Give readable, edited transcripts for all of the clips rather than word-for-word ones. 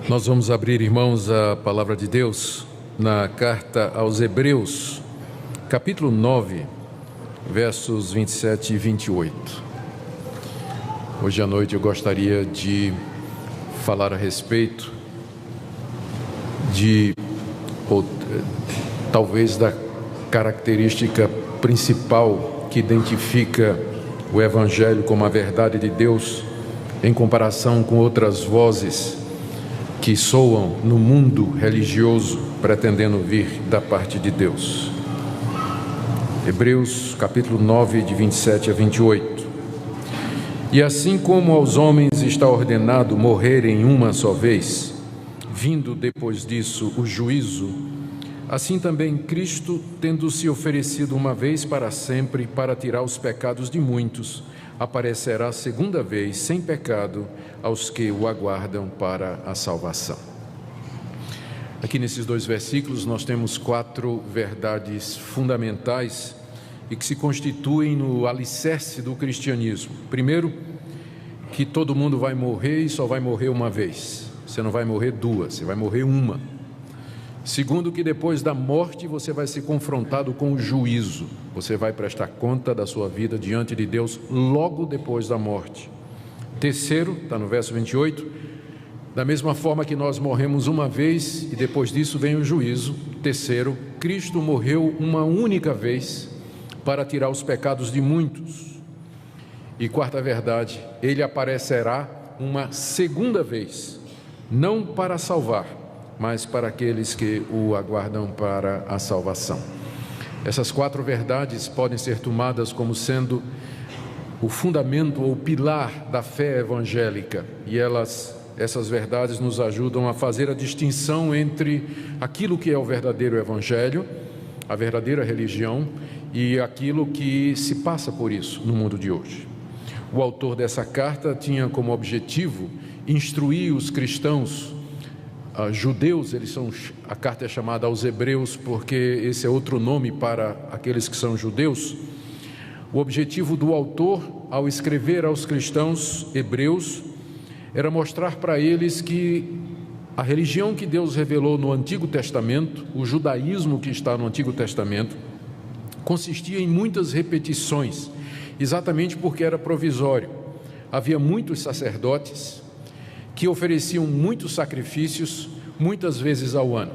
Nós vamos abrir, irmãos, a palavra de Deus na carta aos Hebreus, capítulo 9, versos 27 e 28. Hoje à noite eu gostaria de falar a respeito talvez da característica principal que identifica o Evangelho como a verdade de Deus em comparação com outras vozes que soam no mundo religioso pretendendo vir da parte de Deus. Hebreus capítulo 9, de 27 a 28. E assim como aos homens está ordenado morrerem uma só vez, vindo depois disso o juízo, assim também Cristo, tendo se oferecido uma vez para sempre para tirar os pecados de muitos, aparecerá segunda vez sem pecado aos que o aguardam para a salvação. Aqui nesses dois versículos nós temos 4 verdades fundamentais e que se constituem no alicerce do cristianismo. Primeiro, que todo mundo vai morrer e só vai morrer uma vez. Você não vai morrer 2, você vai morrer uma. Segundo, que depois da morte você vai ser confrontado com o juízo. Você vai prestar conta da sua vida diante de Deus logo depois da morte. Terceiro, está no verso 28, da mesma forma que nós morremos uma vez e depois disso vem o juízo. Terceiro, Cristo morreu uma única vez para tirar os pecados de muitos. E quarta verdade, Ele aparecerá uma segunda vez, não para salvar, mas para aqueles que o aguardam para a salvação. Essas 4 verdades podem ser tomadas como sendo o fundamento ou pilar da fé evangélica, e essas verdades nos ajudam a fazer a distinção entre aquilo que é o verdadeiro evangelho, a verdadeira religião, e aquilo que se passa por isso no mundo de hoje. O autor dessa carta tinha como objetivo instruir os cristãos judeus. A carta é chamada aos Hebreus porque esse é outro nome para aqueles que são judeus. O objetivo do autor, ao escrever aos cristãos hebreus, era mostrar para eles que a religião que Deus revelou no Antigo Testamento, o judaísmo que está no Antigo Testamento, consistia em muitas repetições, exatamente porque era provisório. Havia muitos sacerdotes que ofereciam muitos sacrifícios, muitas vezes ao ano.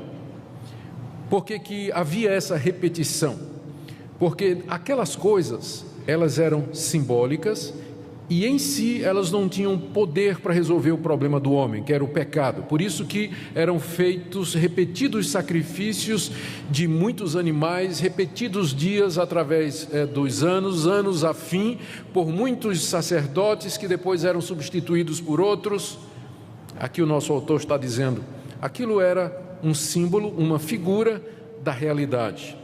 Por que havia essa repetição? Porque aquelas coisas, elas eram simbólicas e em si elas não tinham poder para resolver o problema do homem, que era o pecado. Por isso que eram feitos repetidos sacrifícios de muitos animais, repetidos dias através dos anos a fim, por muitos sacerdotes que depois eram substituídos por outros. Aqui o nosso autor está dizendo, aquilo era um símbolo, uma figura da realidade.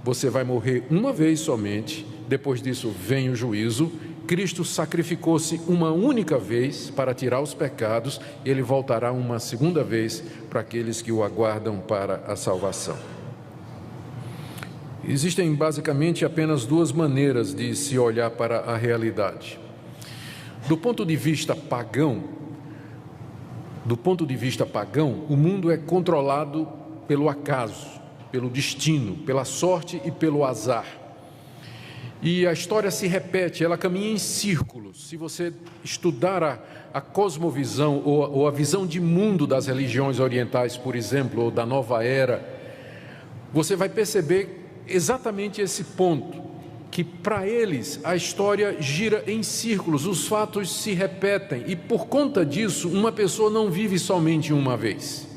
Você vai morrer uma vez somente, depois disso vem o juízo. Cristo sacrificou-se uma única vez para tirar os pecados, ele voltará uma segunda vez para aqueles que o aguardam para a salvação. Existem basicamente apenas 2 maneiras de se olhar para a realidade. Do ponto de vista pagão, o mundo é controlado pelo acaso, pelo destino, pela sorte e pelo azar. E a história se repete, ela caminha em círculos. Se você estudar a cosmovisão ou a visão de mundo das religiões orientais, por exemplo, ou da nova era, você vai perceber exatamente esse ponto, que para eles a história gira em círculos, os fatos se repetem e por conta disso uma pessoa não vive somente uma vez.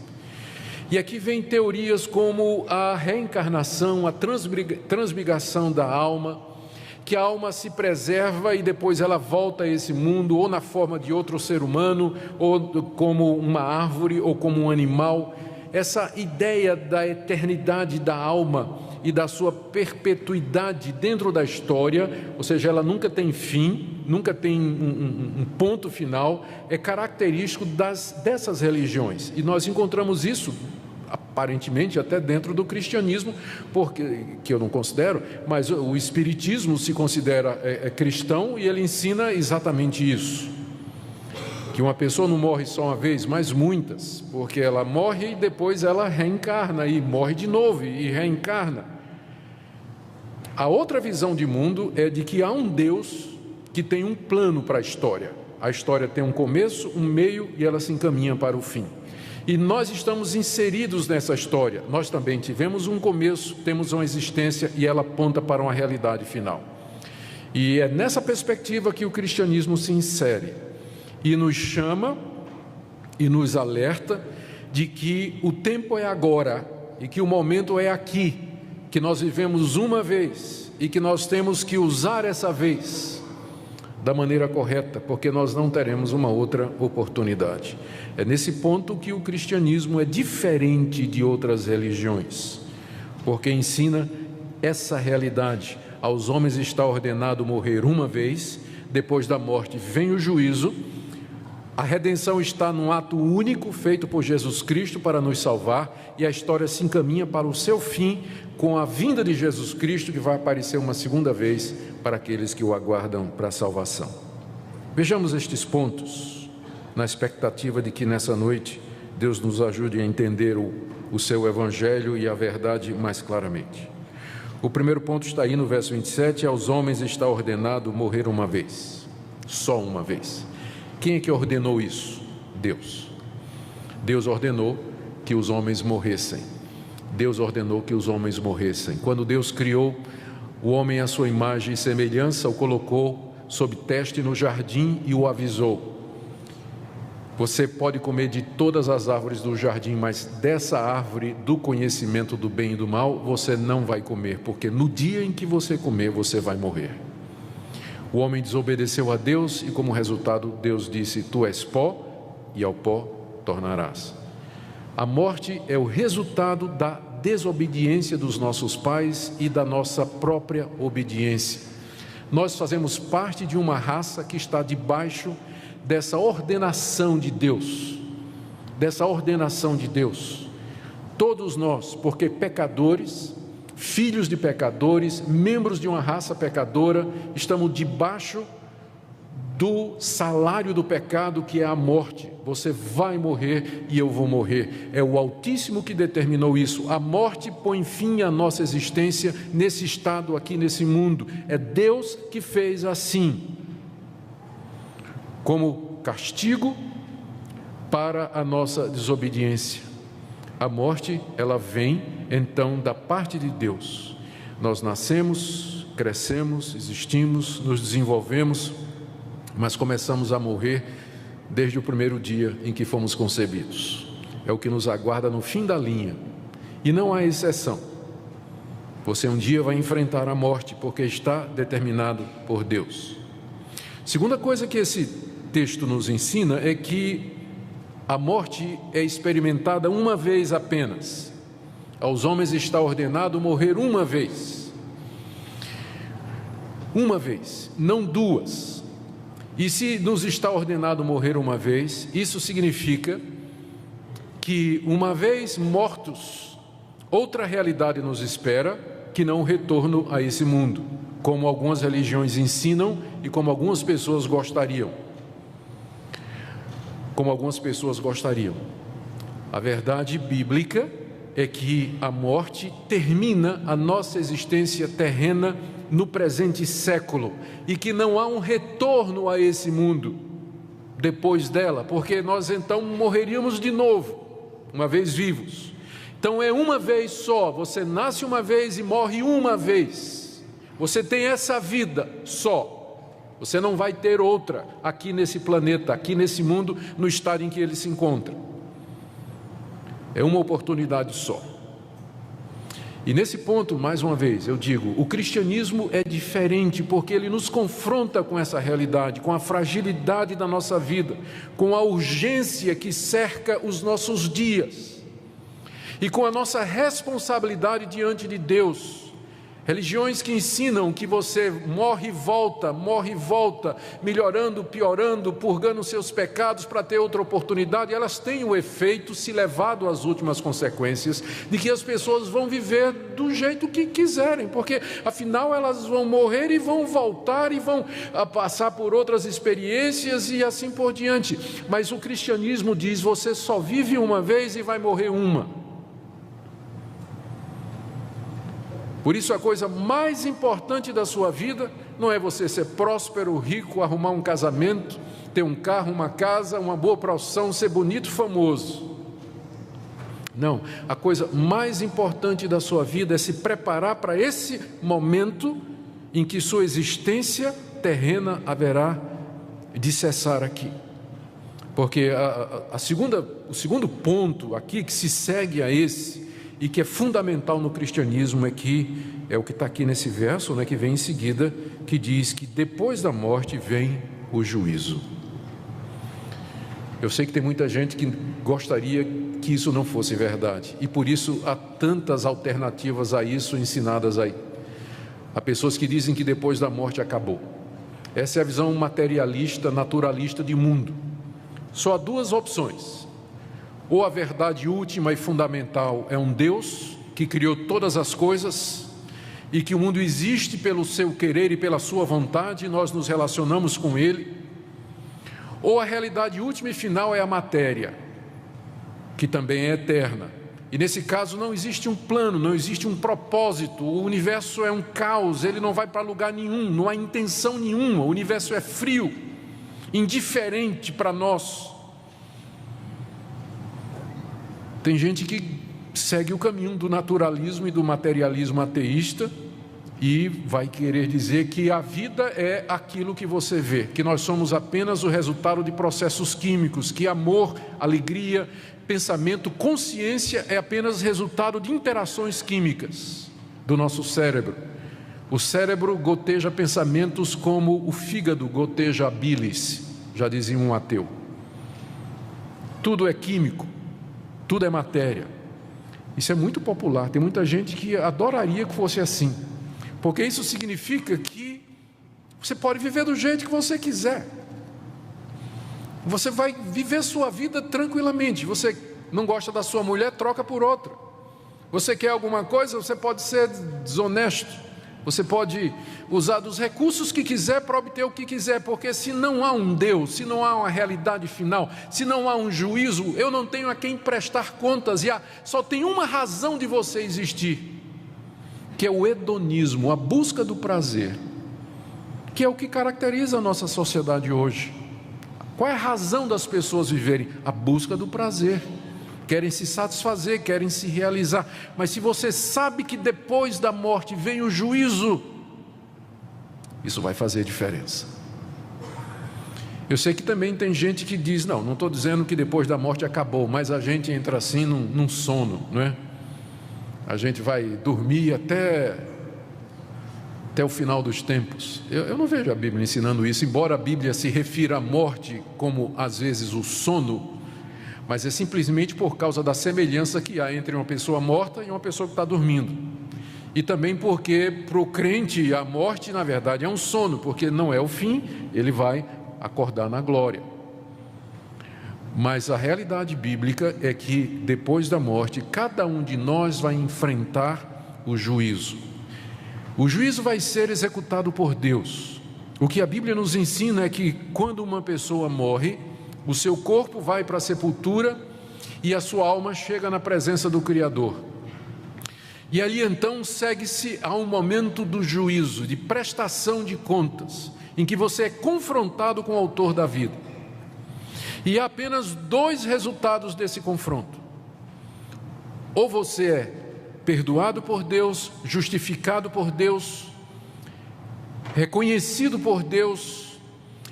E aqui vem teorias como a reencarnação, a transmigração da alma, que a alma se preserva e depois ela volta a esse mundo ou na forma de outro ser humano, ou como uma árvore ou como um animal. Essa ideia da eternidade da alma e da sua perpetuidade dentro da história, ou seja, ela nunca tem fim, nunca tem um ponto final, é característico dessas religiões. E nós encontramos isso, aparentemente, até dentro do cristianismo, porque, que eu não considero, mas o espiritismo se considera cristão e ele ensina exatamente isso. que uma pessoa não morre só uma vez, mas muitas, porque ela morre e depois ela reencarna e morre de novo e reencarna. A outra visão de mundo é de que há um Deus que tem um plano para a história. A história tem um começo, um meio e ela se encaminha para o fim. E nós estamos inseridos nessa história. Nós também tivemos um começo, temos uma existência e ela aponta para uma realidade final. E é nessa perspectiva que o cristianismo se insere e nos chama e nos alerta de que o tempo é agora e que o momento é aqui, que nós vivemos uma vez e que nós temos que usar essa vez da maneira correta, porque nós não teremos uma outra oportunidade. É nesse ponto que o cristianismo é diferente de outras religiões, porque ensina essa realidade. Aos homens está ordenado morrer uma vez, depois da morte vem o juízo. A redenção está num ato único feito por Jesus Cristo para nos salvar, e a história se encaminha para o seu fim com a vinda de Jesus Cristo, que vai aparecer uma segunda vez para aqueles que o aguardam para a salvação. Vejamos estes pontos, na expectativa de que nessa noite Deus nos ajude a entender o seu Evangelho e a verdade mais claramente. O primeiro ponto está aí no verso 27, aos homens está ordenado morrer uma vez, só uma vez. Quem é que ordenou isso? Deus. Deus ordenou que os homens morressem. Deus ordenou que os homens morressem. Quando Deus criou o homem à sua imagem e semelhança, o colocou sob teste no jardim e o avisou: você pode comer de todas as árvores do jardim, mas dessa árvore do conhecimento do bem e do mal, você não vai comer, porque no dia em que você comer, você vai morrer. O homem desobedeceu a Deus e, como resultado, Deus disse: tu és pó e ao pó tornarás. A morte é o resultado da desobediência dos nossos pais e da nossa própria obediência. Nós fazemos parte de uma raça que está debaixo dessa ordenação de Deus, todos nós, porque pecadores, filhos de pecadores, membros de uma raça pecadora, estamos debaixo do salário do pecado, que é a morte. Você vai morrer e eu vou morrer. É o Altíssimo que determinou isso. A morte põe fim à nossa existência nesse estado aqui, nesse mundo. É Deus que fez assim, como castigo para a nossa desobediência. A morte, ela vem então da parte de Deus. Nós nascemos, crescemos, existimos, nos desenvolvemos, mas começamos a morrer desde o primeiro dia em que fomos concebidos. É o que nos aguarda no fim da linha, e não há exceção. Você um dia vai enfrentar a morte, porque está determinado por Deus. Segunda coisa que esse texto nos ensina é que a morte é experimentada uma vez apenas. Aos homens está ordenado morrer uma vez, não duas. E se nos está ordenado morrer uma vez, isso significa que, uma vez mortos, outra realidade nos espera, que não o retorno a esse mundo, como algumas religiões ensinam e como algumas pessoas gostariam. A verdade bíblica é que a morte termina a nossa existência terrena no presente século, e que não há um retorno a esse mundo depois dela, porque nós então morreríamos de novo, uma vez vivos. Então é uma vez só, você nasce uma vez e morre uma vez. Você tem essa vida só, você não vai ter outra aqui nesse planeta, aqui nesse mundo, no estado em que ele se encontra. É uma oportunidade só. E nesse ponto, mais uma vez, eu digo, o cristianismo é diferente, porque ele nos confronta com essa realidade, com a fragilidade da nossa vida, com a urgência que cerca os nossos dias, e com a nossa responsabilidade diante de Deus. Religiões que ensinam que você morre e volta, melhorando, piorando, purgando seus pecados para ter outra oportunidade, elas têm o efeito, se levado às últimas consequências, de que as pessoas vão viver do jeito que quiserem, porque afinal elas vão morrer e vão voltar e vão passar por outras experiências e assim por diante. Mas o cristianismo diz: você só vive uma vez e vai morrer uma. Por isso, a coisa mais importante da sua vida não é você ser próspero, rico, arrumar um casamento, ter um carro, uma casa, uma boa profissão, ser bonito, famoso. Não, a coisa mais importante da sua vida é se preparar para esse momento em que sua existência terrena haverá de cessar aqui. Porque o segundo ponto aqui que se segue a esse, e que é fundamental no cristianismo, é o que está aqui nesse verso, que vem em seguida, que diz que depois da morte vem o juízo. Eu sei que tem muita gente que gostaria que isso não fosse verdade, e por isso há tantas alternativas a isso ensinadas aí. Há pessoas que dizem que depois da morte acabou. Essa é a visão materialista, naturalista de mundo. Só há duas opções: ou a verdade última e fundamental é um Deus que criou todas as coisas e que o mundo existe pelo seu querer e pela sua vontade, e nós nos relacionamos com Ele. Ou a realidade última e final é a matéria, que também é eterna. E nesse caso não existe um plano, não existe um propósito. O universo é um caos, ele não vai para lugar nenhum, não há intenção nenhuma. O universo é frio, indiferente para nós. Tem gente que segue o caminho do naturalismo e do materialismo ateísta e vai querer dizer que a vida é aquilo que você vê, que nós somos apenas o resultado de processos químicos, que amor, alegria, pensamento, consciência é apenas resultado de interações químicas do nosso cérebro. O cérebro goteja pensamentos como o fígado goteja a bilis, já dizia um ateu. Tudo é químico. Tudo é matéria. Isso é muito popular. Tem muita gente que adoraria que fosse assim, porque isso significa que você pode viver do jeito que você quiser. Você vai viver sua vida tranquilamente. Você não gosta da sua mulher, troca por outra. Você quer alguma coisa, você pode ser desonesto. Você pode usar dos recursos que quiser para obter o que quiser, porque se não há um Deus, se não há uma realidade final, se não há um juízo, eu não tenho a quem prestar contas, e só tem uma razão de você existir, que é o hedonismo, a busca do prazer, que é o que caracteriza a nossa sociedade hoje. Qual é a razão das pessoas viverem? A busca do prazer. Querem se satisfazer, querem se realizar. Mas se você sabe que depois da morte vem o juízo, isso vai fazer diferença. Eu sei que também tem gente que diz: não estou dizendo que depois da morte acabou, mas a gente entra assim num sono, não é? A gente vai dormir até o final dos tempos. Eu não vejo a Bíblia ensinando isso, embora a Bíblia se refira à morte como às vezes o sono, mas é simplesmente por causa da semelhança que há entre uma pessoa morta e uma pessoa que está dormindo. E também porque para o crente a morte na verdade é um sono, porque não é o fim, ele vai acordar na glória. Mas a realidade bíblica é que depois da morte cada um de nós vai enfrentar o juízo. O juízo vai ser executado por Deus. O que a Bíblia nos ensina é que quando uma pessoa morre, o seu corpo vai para a sepultura e a sua alma chega na presença do Criador. E ali então segue-se a um momento do juízo, de prestação de contas, em que você é confrontado com o autor da vida. E há apenas dois resultados desse confronto: ou você é perdoado por Deus, justificado por Deus, reconhecido por Deus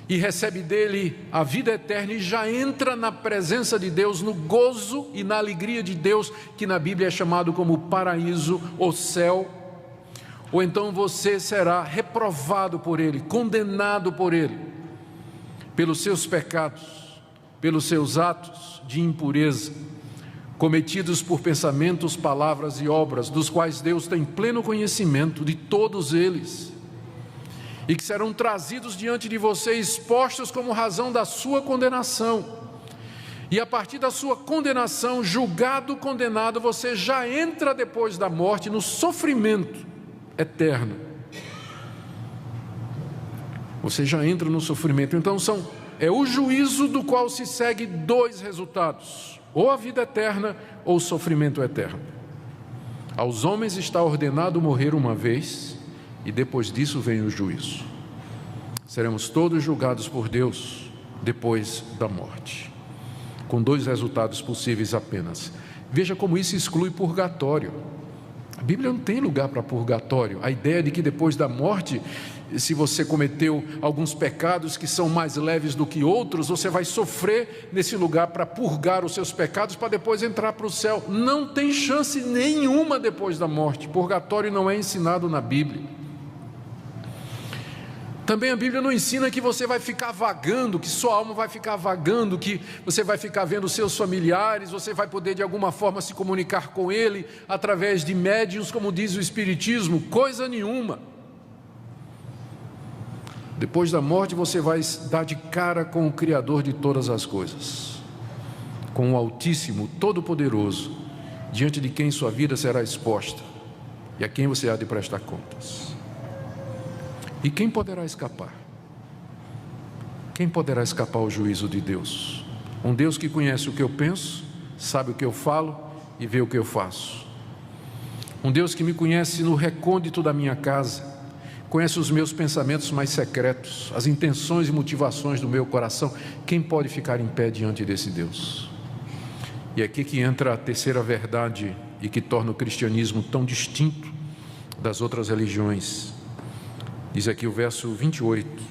e recebe dele a vida eterna e já entra na presença de Deus, no gozo e na alegria de Deus, que na Bíblia é chamado como paraíso ou céu. Ou então você será reprovado por ele, condenado por ele, pelos seus pecados, pelos seus atos de impureza, cometidos por pensamentos, palavras e obras, dos quais Deus tem pleno conhecimento de todos eles, e que serão trazidos diante de você, expostos como razão da sua condenação. E a partir da sua condenação, julgado, condenado, você já entra depois da morte no sofrimento eterno. Você já entra no sofrimento. Então é o juízo do qual se segue dois resultados: ou a vida eterna ou o sofrimento eterno. Aos homens está ordenado morrer uma vez, e depois disso vem o juízo. Seremos todos julgados por Deus depois da morte, com dois resultados possíveis apenas. Veja como isso exclui purgatório. A Bíblia não tem lugar para purgatório. A ideia de que depois da morte, se você cometeu alguns pecados que são mais leves do que outros, você vai sofrer nesse lugar para purgar os seus pecados, para depois entrar para o céu. Não tem chance nenhuma depois da morte. Purgatório não é ensinado na Bíblia. Também a Bíblia não ensina que você vai ficar vagando, que sua alma vai ficar vagando, que você vai ficar vendo seus familiares, você vai poder de alguma forma se comunicar com ele através de médiuns, como diz o Espiritismo. Coisa nenhuma. Depois da morte você vai dar de cara com o Criador de todas as coisas, com o Altíssimo, Todo-Poderoso, diante de quem sua vida será exposta e a quem você há de prestar contas. E quem poderá escapar? Quem poderá escapar ao juízo de Deus? Um Deus que conhece o que eu penso, sabe o que eu falo e vê o que eu faço. Um Deus que me conhece no recôndito da minha casa, conhece os meus pensamentos mais secretos, as intenções e motivações do meu coração. Quem pode ficar em pé diante desse Deus? E é aqui que entra a terceira verdade e que torna o cristianismo tão distinto das outras religiões. Diz aqui o verso 28: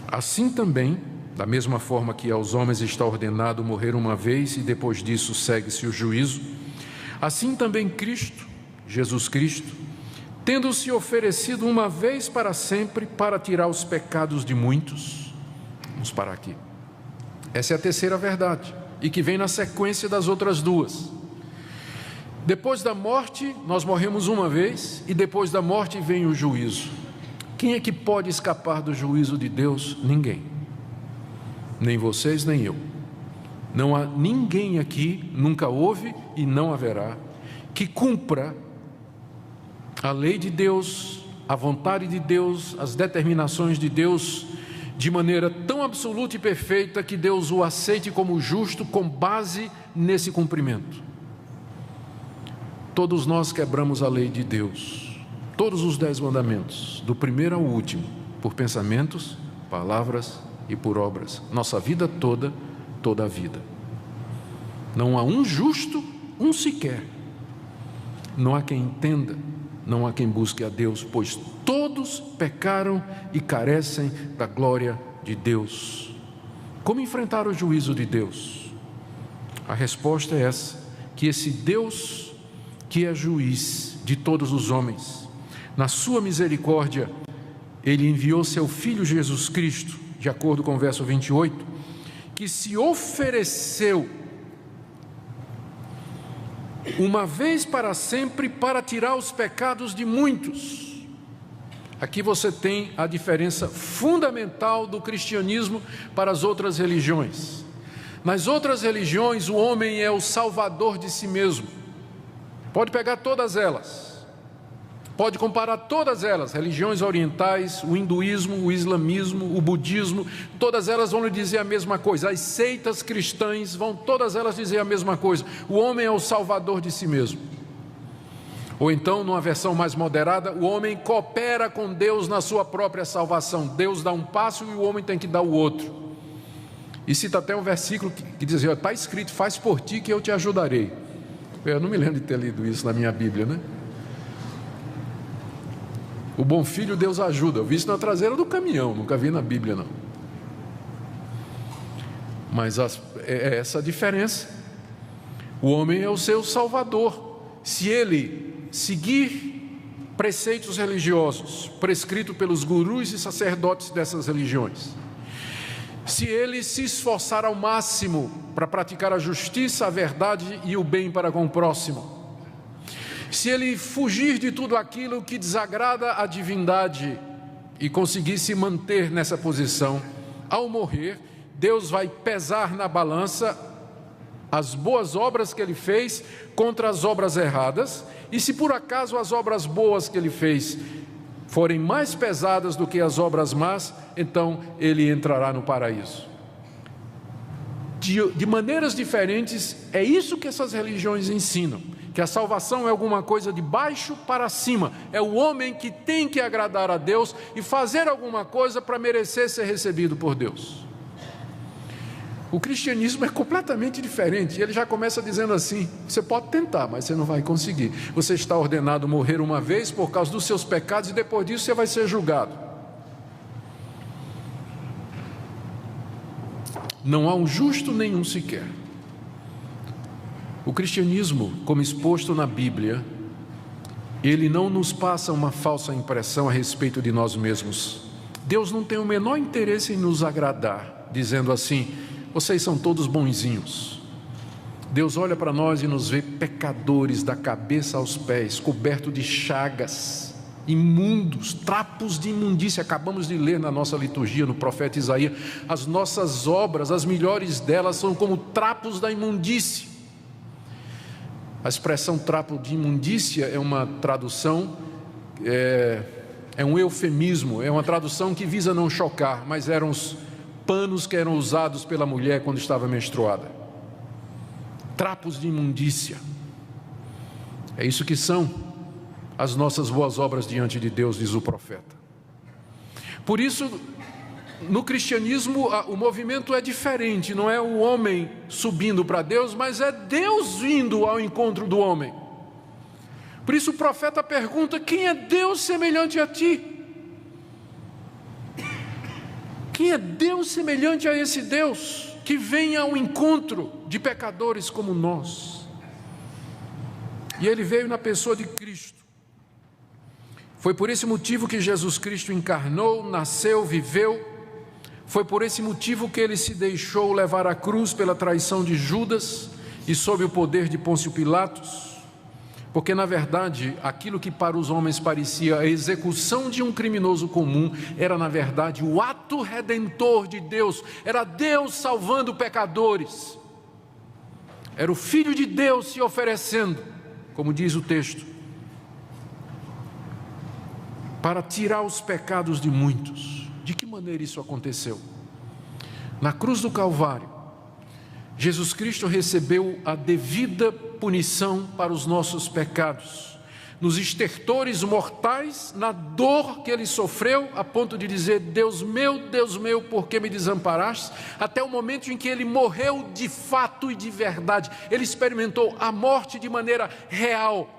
assim também, da mesma forma que aos homens está ordenado morrer uma vez e depois disso segue-se o juízo, assim também Cristo, Jesus Cristo, tendo-se oferecido uma vez para sempre para tirar os pecados de muitos. Vamos parar aqui. Essa é a terceira verdade e que vem na sequência das outras duas. Depois da morte, nós morremos uma vez e depois da morte vem o juízo. Quem é que pode escapar do juízo de Deus? Ninguém. Nem vocês, nem eu. Não há ninguém aqui, nunca houve e não haverá, que cumpra a lei de Deus, a vontade de Deus, as determinações de Deus, de maneira tão absoluta e perfeita que Deus o aceite como justo com base nesse cumprimento. Todos nós quebramos a lei de Deus, todos os 10 mandamentos, do primeiro ao último, por pensamentos, palavras e por obras. Nossa vida toda, toda a vida. Não há um justo, um sequer. Não há quem entenda, não há quem busque a Deus, pois todos pecaram e carecem da glória de Deus. Como enfrentar o juízo de Deus? A resposta é essa: que esse Deus, que é juiz de todos os homens, na sua misericórdia, Ele enviou seu Filho Jesus Cristo, de acordo com o verso 28, que se ofereceu uma vez para sempre para tirar os pecados de muitos. Aqui você tem a diferença fundamental do cristianismo para as outras religiões. Nas outras religiões, o homem é o salvador de si mesmo. Pode pegar todas elas, pode comparar todas elas, religiões orientais, o hinduísmo, o islamismo, o budismo, todas elas vão lhe dizer a mesma coisa. As seitas cristãs vão todas elas dizer a mesma coisa: o homem é o salvador de si mesmo. Ou então, numa versão mais moderada, o homem coopera com Deus na sua própria salvação. Deus dá um passo e o homem tem que dar o outro. E cita até um versículo que diz: está escrito, faz por ti que eu te ajudarei. Eu não me lembro de ter lido isso na minha Bíblia, né? O bom filho Deus ajuda. Eu vi isso na traseira do caminhão, nunca vi na Bíblia, não. Mas é essa a diferença. O homem é o seu salvador. Se ele seguir preceitos religiosos prescritos pelos gurus e sacerdotes dessas religiões, se ele se esforçar ao máximo para praticar a justiça, a verdade e o bem para com o próximo, se ele fugir de tudo aquilo que desagrada a divindade e conseguir se manter nessa posição, ao morrer, Deus vai pesar na balança as boas obras que ele fez contra as obras erradas, e se por acaso as obras boas que ele fez forem mais pesadas do que as obras más, então ele entrará no paraíso. De maneiras diferentes, é isso que essas religiões ensinam, que a salvação é alguma coisa de baixo para cima, é o homem que tem que agradar a Deus e fazer alguma coisa para merecer ser recebido por Deus. O cristianismo é completamente diferente. Ele já começa dizendo assim: você pode tentar, mas você não vai conseguir. Você está ordenado a morrer uma vez por causa dos seus pecados, e depois disso você vai ser julgado. Não há um justo nenhum sequer. O cristianismo, como exposto na Bíblia, ele não nos passa uma falsa impressão a respeito de nós mesmos. Deus não tem o menor interesse em nos agradar, dizendo assim: vocês são todos bonzinhos. Deus olha para nós e nos vê pecadores da cabeça aos pés, cobertos de chagas, imundos, trapos de imundícia. Acabamos de ler na nossa liturgia, no profeta Isaías, as nossas obras, as melhores delas, são como trapos da imundícia. A expressão trapo de imundícia é uma tradução, é um eufemismo, é uma tradução que visa não chocar, mas eram os panos que eram usados pela mulher quando estava menstruada. Trapos de imundícia. É isso que são as nossas boas obras diante de Deus, diz o profeta. Por isso, no cristianismo, o movimento é diferente. Não é o homem subindo para Deus, mas é Deus vindo ao encontro do homem. Por isso o profeta pergunta: quem é Deus semelhante a ti? Quem é Deus semelhante a esse Deus que vem ao encontro de pecadores como nós? E ele veio na pessoa de Cristo. Foi por esse motivo que Jesus Cristo encarnou, nasceu, viveu. Foi por esse motivo que ele se deixou levar à cruz pela traição de Judas e sob o poder de Pôncio Pilatos. Porque, na verdade, aquilo que para os homens parecia a execução de um criminoso comum, era, na verdade, o ato redentor de Deus. Era Deus salvando pecadores. Era o Filho de Deus se oferecendo, como diz o texto, para tirar os pecados de muitos. De que maneira isso aconteceu? Na cruz do Calvário, Jesus Cristo recebeu a devida punição para os nossos pecados, nos estertores mortais, na dor que ele sofreu, a ponto de dizer: Deus meu, por que me desamparaste? Até o momento em que ele morreu de fato e de verdade. Ele experimentou a morte de maneira real.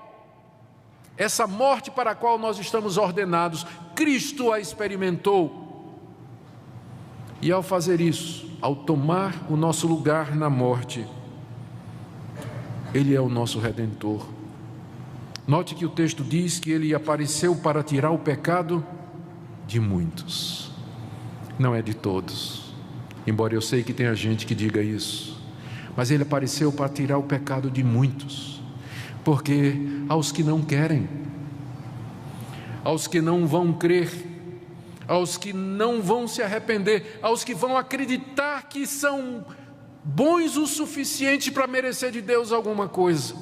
Essa morte para a qual nós estamos ordenados, Cristo a experimentou. E ao fazer isso, ao tomar o nosso lugar na morte, Ele é o nosso Redentor. Note que o texto diz que Ele apareceu para tirar o pecado de muitos, não é de todos, embora eu sei que tenha gente que diga isso, mas Ele apareceu para tirar o pecado de muitos, porque aos que não querem, aos que não vão crer, aos que não vão se arrepender, aos que vão acreditar que são bons o suficiente para merecer de Deus alguma coisa,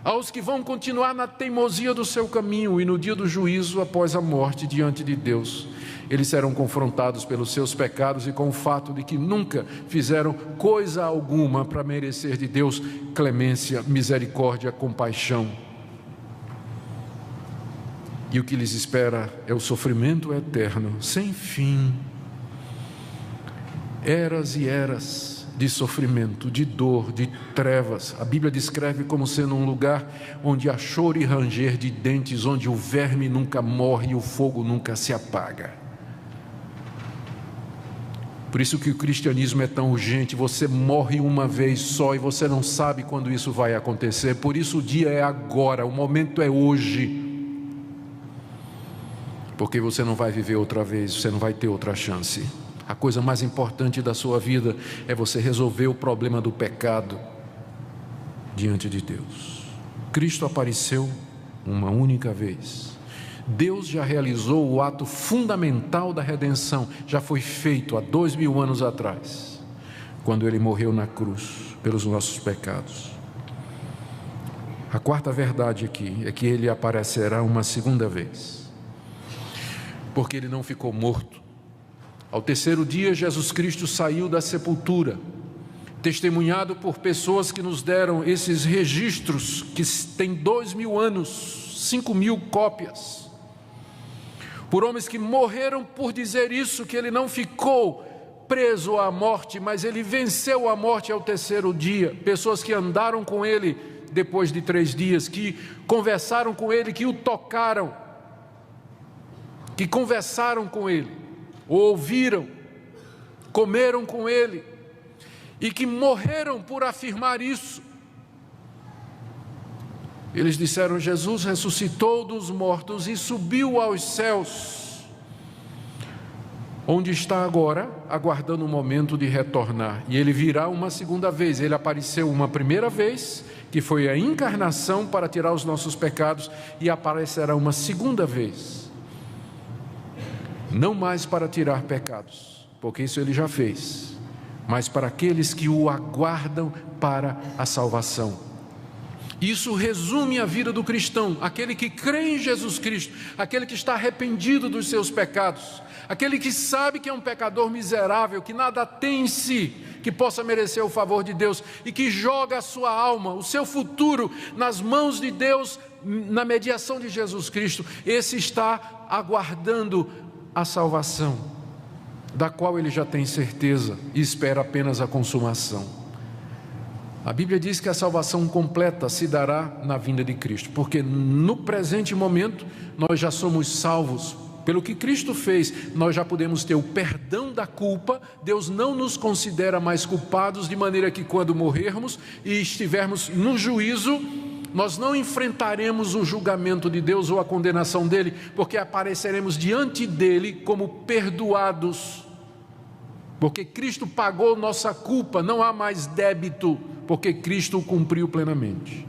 aos que vão continuar na teimosia do seu caminho e no dia do juízo após a morte diante de Deus, eles serão confrontados pelos seus pecados e com o fato de que nunca fizeram coisa alguma para merecer de Deus clemência, misericórdia, compaixão. E o que lhes espera é o sofrimento eterno, sem fim. Eras e eras de sofrimento, de dor, de trevas. A Bíblia descreve como sendo um lugar onde há choro e ranger de dentes, onde o verme nunca morre e o fogo nunca se apaga. Por isso que o cristianismo é tão urgente. Você morre uma vez só e você não sabe quando isso vai acontecer. Por isso o dia é agora, o momento é hoje. Porque você não vai viver outra vez, você não vai ter outra chance. A coisa mais importante da sua vida é você resolver o problema do pecado diante de Deus. Cristo apareceu uma única vez. Deus já realizou o ato fundamental da redenção, já foi feito há 2000 anos atrás, quando Ele morreu na cruz pelos nossos pecados. A quarta verdade aqui é que Ele aparecerá uma segunda vez, porque Ele não ficou morto. Ao terceiro dia, Jesus Cristo saiu da sepultura, testemunhado por pessoas que nos deram esses registros, que têm 2000 anos, 5000 cópias, por homens que morreram por dizer isso, que Ele não ficou preso à morte, mas Ele venceu a morte ao terceiro dia. Pessoas que andaram com Ele depois de 3 dias, que conversaram com Ele, que o tocaram, que conversaram com Ele, o ouviram, comeram com Ele, e que morreram por afirmar isso. Eles disseram: Jesus ressuscitou dos mortos e subiu aos céus, onde está agora, aguardando o momento de retornar. E Ele virá uma segunda vez. Ele apareceu uma primeira vez, que foi a encarnação para tirar os nossos pecados, e aparecerá uma segunda vez, não mais para tirar pecados, porque isso Ele já fez, mas para aqueles que o aguardam para a salvação. Isso resume a vida do cristão, aquele que crê em Jesus Cristo, aquele que está arrependido dos seus pecados, aquele que sabe que é um pecador miserável, que nada tem em si que possa merecer o favor de Deus, e que joga a sua alma, o seu futuro nas mãos de Deus, na mediação de Jesus Cristo. Esse está aguardando a salvação, da qual ele já tem certeza e espera apenas a consumação. A Bíblia diz que a salvação completa se dará na vinda de Cristo, porque no presente momento nós já somos salvos. Pelo que Cristo fez, nós já podemos ter o perdão da culpa. Deus não nos considera mais culpados, de maneira que quando morrermos e estivermos no juízo, nós não enfrentaremos o julgamento de Deus ou a condenação dele, porque apareceremos diante dele como perdoados, porque Cristo pagou nossa culpa, não há mais débito, porque Cristo o cumpriu plenamente.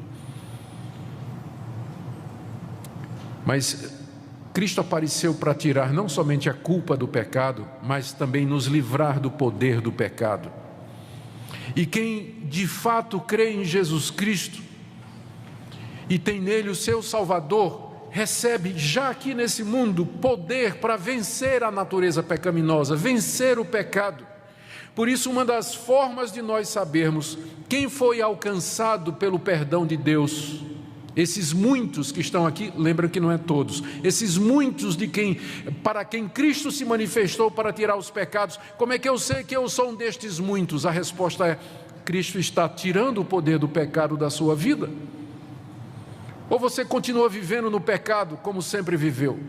Mas Cristo apareceu para tirar não somente a culpa do pecado, mas também nos livrar do poder do pecado. E quem de fato crê em Jesus Cristo e tem nele o seu Salvador, recebe já aqui nesse mundo poder para vencer a natureza pecaminosa, vencer o pecado. Por isso, uma das formas de nós sabermos quem foi alcançado pelo perdão de Deus, esses muitos que estão aqui, lembra que não é todos, esses muitos para quem Cristo se manifestou para tirar os pecados, como é que eu sei que eu sou um destes muitos? A resposta é: Cristo está tirando o poder do pecado da sua vida. Ou você continua vivendo no pecado como sempre viveu?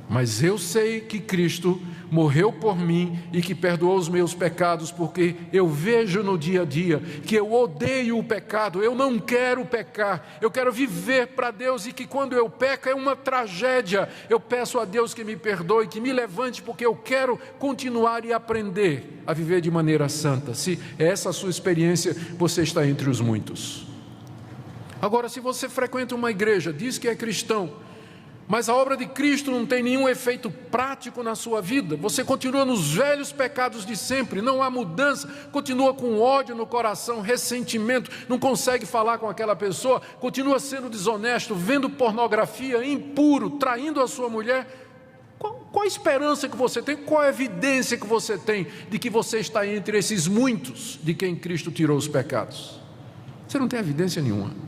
Mas eu sei que Cristo morreu por mim e que perdoou os meus pecados, porque eu vejo no dia a dia que eu odeio o pecado, eu não quero pecar, eu quero viver para Deus, e que quando eu peco é uma tragédia. Eu peço a Deus que me perdoe, que me levante, porque eu quero continuar e aprender a viver de maneira santa. Se é essa a sua experiência, você está entre os muitos. Agora, se você frequenta uma igreja, diz que é cristão, mas a obra de Cristo não tem nenhum efeito prático na sua vida, você continua nos velhos pecados de sempre, não há mudança, continua com ódio no coração, ressentimento, não consegue falar com aquela pessoa, continua sendo desonesto, vendo pornografia, impuro, traindo a sua mulher, qual a esperança que você tem, qual a evidência que você tem de que você está entre esses muitos de quem Cristo tirou os pecados? Você não tem evidência nenhuma.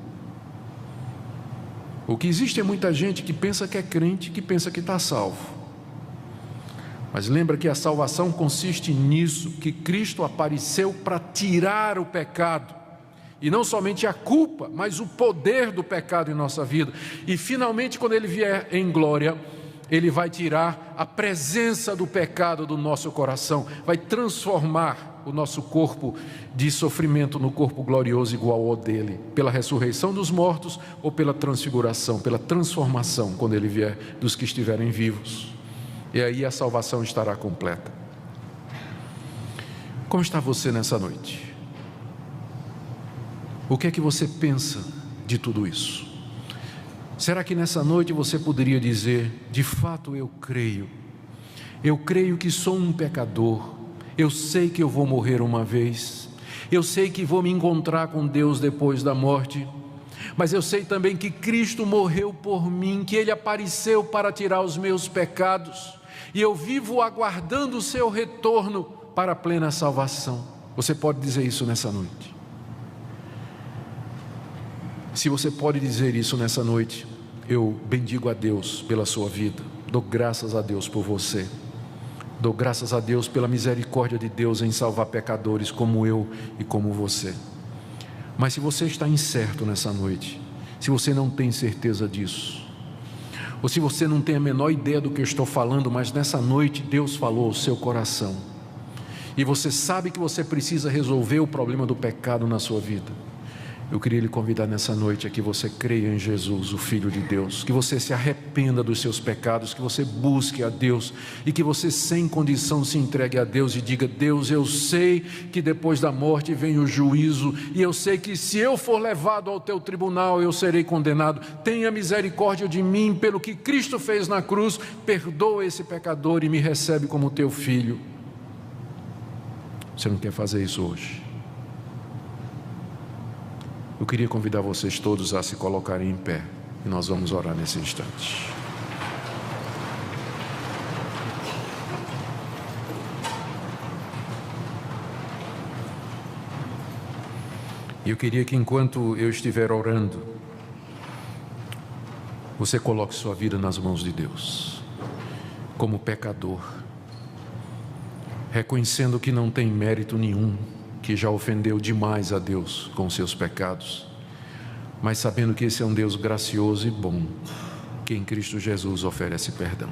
O que existe é muita gente que pensa que é crente, que pensa que está salvo. Mas lembra que a salvação consiste nisso, que Cristo apareceu para tirar o pecado, e não somente a culpa, mas o poder do pecado em nossa vida. E finalmente, quando Ele vier em glória, Ele vai tirar a presença do pecado do nosso coração, vai transformar o nosso corpo de sofrimento no corpo glorioso igual ao dele, pela ressurreição dos mortos ou pela transfiguração, pela transformação, quando ele vier, dos que estiverem vivos. e aí a salvação estará completa. Como está você nessa noite? O que é que você pensa de tudo isso? Será que nessa noite você poderia dizer: de fato eu creio que sou um pecador, eu sei que eu vou morrer uma vez, eu sei que vou me encontrar com Deus depois da morte, mas eu sei também que Cristo morreu por mim, que Ele apareceu para tirar os meus pecados, e eu vivo aguardando o seu retorno para a plena salvação. Você pode dizer isso nessa noite? Se você pode dizer isso nessa noite, eu bendigo a Deus pela sua vida, dou graças a Deus por você, dou graças a Deus pela misericórdia de Deus em salvar pecadores como eu e como você. Mas se você está incerto nessa noite, se você não tem certeza disso, ou se você não tem a menor ideia do que eu estou falando, mas nessa noite Deus falou ao seu coração, e você sabe que você precisa resolver o problema do pecado na sua vida, eu queria lhe convidar nessa noite a que você creia em Jesus, o Filho de Deus, que você se arrependa dos seus pecados, que você busque a Deus, e que você sem condição se entregue a Deus e diga: Deus, eu sei que depois da morte vem o juízo, e eu sei que se eu for levado ao teu tribunal eu serei condenado. Tenha misericórdia de mim pelo que Cristo fez na cruz, perdoa esse pecador e me recebe como teu filho. Você não quer fazer isso hoje? Eu queria convidar vocês todos a se colocarem em pé, e nós vamos orar nesse instante. E eu queria que enquanto eu estiver orando, você coloque sua vida nas mãos de Deus, como pecador, reconhecendo que não tem mérito nenhum, que já ofendeu demais a Deus com seus pecados, mas sabendo que esse é um Deus gracioso e bom, que em Cristo Jesus oferece perdão.